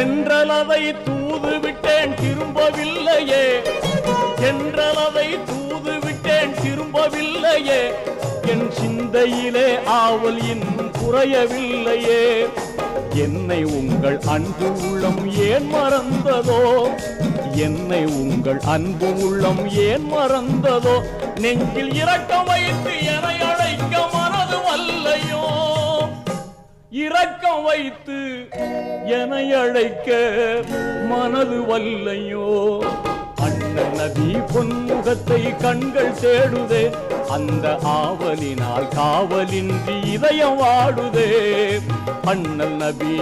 சென்றலதை தூது விட்டேன் திரும்பவில்லையே, சென்றலதை தூது விட்டேன் திரும்பவில்லையே, என் சிந்தையிலே ஆவல் இன்னும் குறையவில்லையே. என்னை உங்கள் அன்பு உள்ளம் ஏன் மறந்ததோ, என்னை உங்கள் அன்பு உள்ளம் ஏன் மறந்ததோ, நெஞ்சில் இரக்கம் வைத்து என்னை அழைக்க மனது வல்லையோ, இரக்கம் வைத்து என்னை அழைக்க மனது வல்லையோ. அண்ணன் நபி பொன்முகத்தை கண்கள் தேடுதே, அந்த ஆவலினால் காவலின்றி இதயம் வாடுதே. அண்ணல் நபி